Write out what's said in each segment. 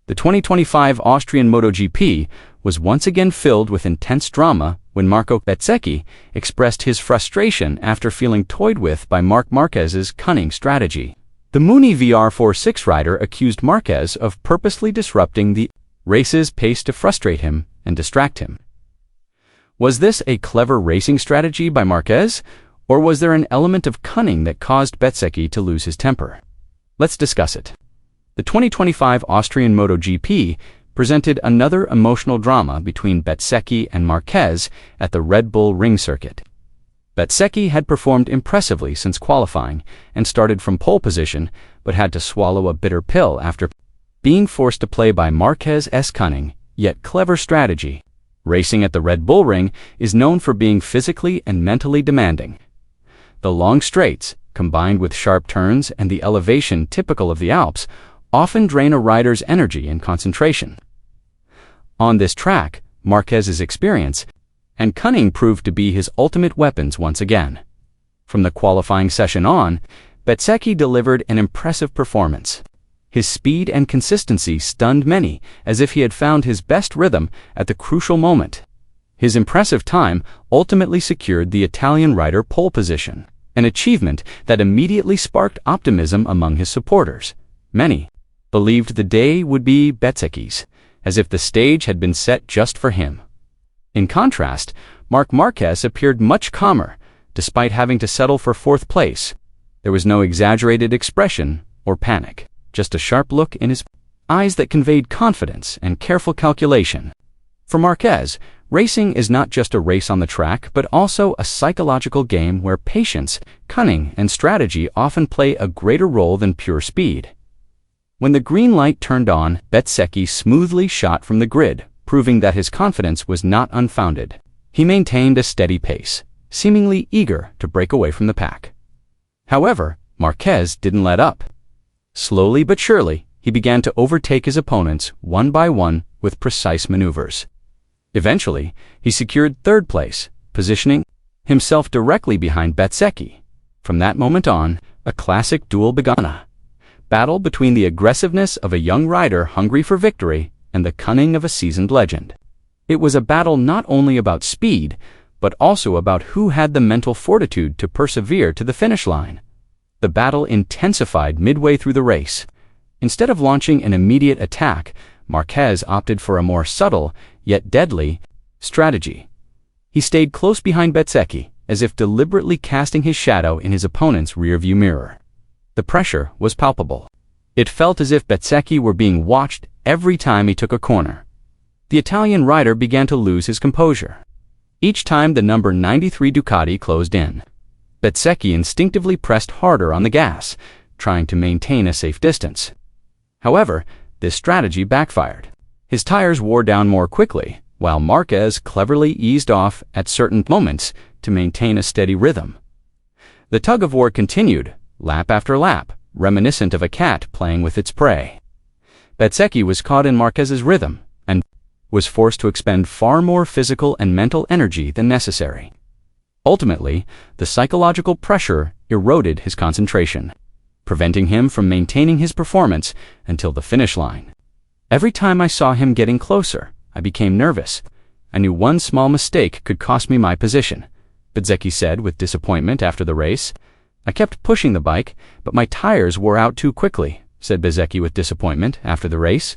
The 2025 Austrian MotoGP was once again filled with intense drama when Marco Bezzecchi expressed his frustration after feeling toyed with by Marc Márquez's cunning strategy. The Muni VR46 rider accused Marquez of purposely disrupting the race's pace to frustrate him and distract him. Was this a clever racing strategy by Marquez, or was there an element of cunning that caused Bezzecchi to lose his temper? Let's discuss it. The 2025 Austrian MotoGP presented another emotional drama between Bezzecchi and Marquez at the Red Bull Ring circuit. Bezzecchi had performed impressively since qualifying and started from pole position, but had to swallow a bitter pill after being forced to play by Marquez's cunning, yet clever strategy. Racing at the Red Bull Ring is known for being physically and mentally demanding. The long straights, combined with sharp turns and the elevation typical of the Alps, often drain a rider's energy and concentration. On this track, Marquez's experience and cunning proved to be his ultimate weapons once again. From the qualifying session on, Bezzecchi delivered an impressive performance. His speed and consistency stunned many, as if he had found his best rhythm at the crucial moment. His impressive time ultimately secured the Italian rider pole position, an achievement that immediately sparked optimism among his supporters. Many believed the day would be Bezzecchi's, as if the stage had been set just for him. In contrast, Marc Márquez appeared much calmer, despite having to settle for fourth place. There was no exaggerated expression or panic, just a sharp look in his eyes that conveyed confidence and careful calculation. For Marquez, racing is not just a race on the track, but also a psychological game where patience, cunning, and strategy often play a greater role than pure speed. When the green light turned on, Bezzecchi smoothly shot from the grid, proving that his confidence was not unfounded. He maintained a steady pace, seemingly eager to break away from the pack. However, Marquez didn't let up. Slowly but surely, he began to overtake his opponents one by one with precise maneuvers. Eventually, he secured third place, positioning himself directly behind Bezzecchi. From that moment on, a classic duel began. A battle between the aggressiveness of a young rider hungry for victory and the cunning of a seasoned legend. It was a battle not only about speed, but also about who had the mental fortitude to persevere to the finish line. The battle intensified midway through the race. Instead of launching an immediate attack, Marquez opted for a more subtle, yet deadly, strategy. He stayed close behind Bezzecchi, as if deliberately casting his shadow in his opponent's rearview mirror. The pressure was palpable. It felt as if Bezzecchi were being watched every time he took a corner. The Italian rider began to lose his composure. Each time the number 93 Ducati closed in, Bezzecchi instinctively pressed harder on the gas, trying to maintain a safe distance. However, this strategy backfired. His tires wore down more quickly, while Marquez cleverly eased off at certain moments to maintain a steady rhythm. The tug-of-war continued, lap after lap, reminiscent of a cat playing with its prey. Bezzecchi was caught in Marquez's rhythm and was forced to expend far more physical and mental energy than necessary. Ultimately, the psychological pressure eroded his concentration, preventing him from maintaining his performance until the finish line. Every time I saw him getting closer, I became nervous. I knew one small mistake could cost me my position, Bezzecchi said with disappointment after the race. I kept pushing the bike, but my tires wore out too quickly, said Bezzecchi with disappointment after the race.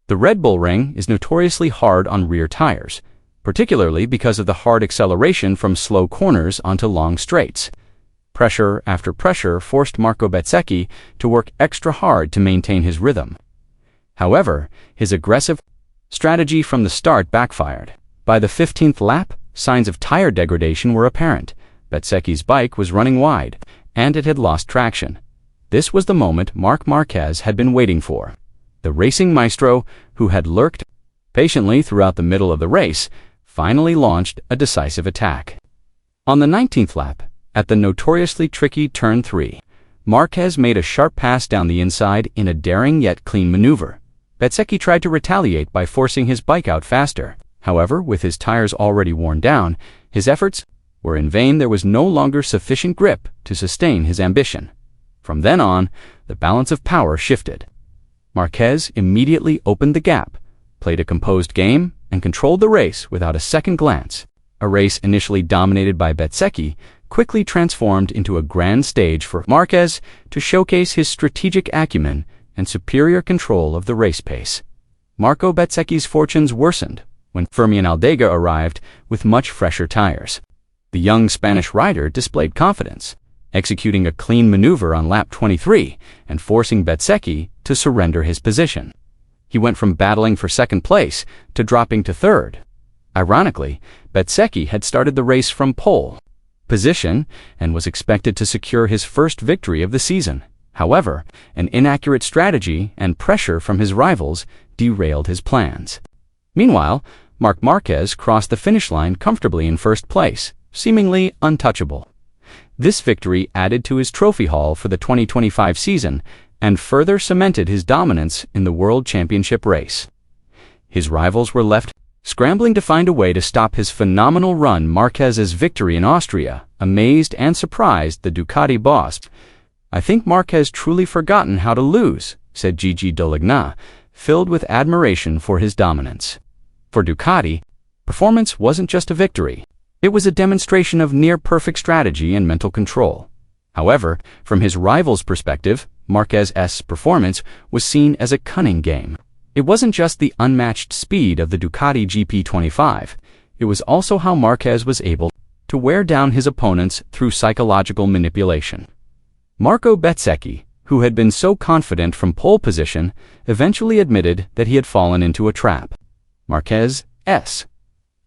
The Red Bull Ring is notoriously hard on rear tires, particularly because of the hard acceleration from slow corners onto long straights. Pressure after pressure forced Marco Bezzecchi to work extra hard to maintain his rhythm. However, his aggressive strategy from the start backfired. By the 15th lap, signs of tire degradation were apparent. Bezzecchi's bike was running wide, and it had lost traction. This was the moment Marc Márquez had been waiting for. The racing maestro, who had lurked patiently throughout the middle of the race, finally launched a decisive attack. On the 19th lap, at the notoriously tricky Turn 3, Marquez made a sharp pass down the inside in a daring yet clean maneuver. Bezzecchi tried to retaliate by forcing his bike out faster. However, with his tires already worn down, his efforts were in vain. There was no longer sufficient grip to sustain his ambition. From then on, the balance of power shifted. Marquez immediately opened the gap, played a composed game, and controlled the race without a second glance. A race initially dominated by Bezzecchi quickly transformed into a grand stage for Marquez to showcase his strategic acumen and superior control of the race pace. Marco Bezzecchi's fortunes worsened when Fermín Aldega arrived with much fresher tires. The young Spanish rider displayed confidence, executing a clean maneuver on lap 23 and forcing Bezzecchi to surrender his position. He went from battling for second place to dropping to third. Ironically, Bezzecchi had started the race from pole position and was expected to secure his first victory of the season. However, an inaccurate strategy and pressure from his rivals derailed his plans. Meanwhile, Marc Márquez crossed the finish line comfortably in first place, seemingly untouchable. This victory added to his trophy haul for the 2025 season and further cemented his dominance in the World Championship race. His rivals were left scrambling to find a way to stop his phenomenal run. Marquez's victory in Austria amazed and surprised the Ducati boss. "I think Marquez truly forgotten how to lose," said Gigi Dall'Igna, filled with admiration for his dominance. For Ducati, performance wasn't just a victory. It was a demonstration of near-perfect strategy and mental control. However, from his rival's perspective, Marquez's performance was seen as a cunning game. It wasn't just the unmatched speed of the Ducati GP25, it was also how Marquez was able to wear down his opponents through psychological manipulation. Marco Bezzecchi, who had been so confident from pole position, eventually admitted that he had fallen into a trap. Marquez's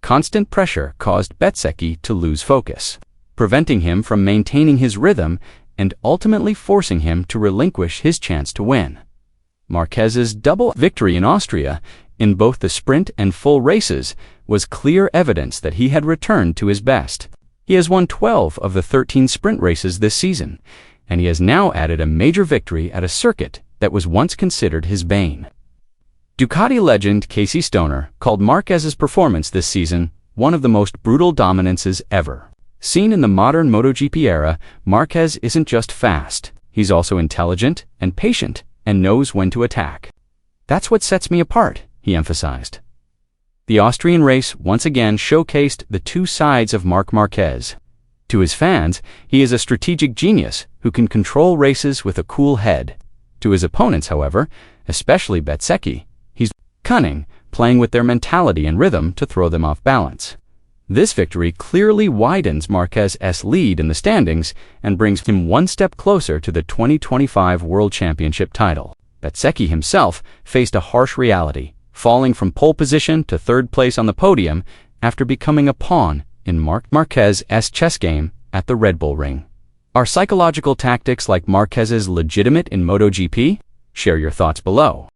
constant pressure caused Bezzecchi to lose focus, preventing him from maintaining his rhythm and ultimately forcing him to relinquish his chance to win. Marquez's double victory in Austria, in both the sprint and full races, was clear evidence that he had returned to his best. He has won 12 of the 13 sprint races this season, and he has now added a major victory at a circuit that was once considered his bane. Ducati legend Casey Stoner called Marquez's performance this season one of the most brutal dominances ever. Seen in the modern MotoGP era, Marquez isn't just fast, he's also intelligent and patient and knows when to attack. "That's what sets me apart," he emphasized. The Austrian race once again showcased the two sides of Marc Márquez. To his fans, he is a strategic genius who can control races with a cool head. To his opponents, however, especially Bezzecchi, he's cunning, playing with their mentality and rhythm to throw them off balance. This victory clearly widens Marquez's lead in the standings and brings him one step closer to the 2025 World Championship title. Bezzecchi himself faced a harsh reality, falling from pole position to third place on the podium after becoming a pawn in Marc Márquez's chess game at the Red Bull Ring. Are psychological tactics like Marquez's legitimate in MotoGP? Share your thoughts below.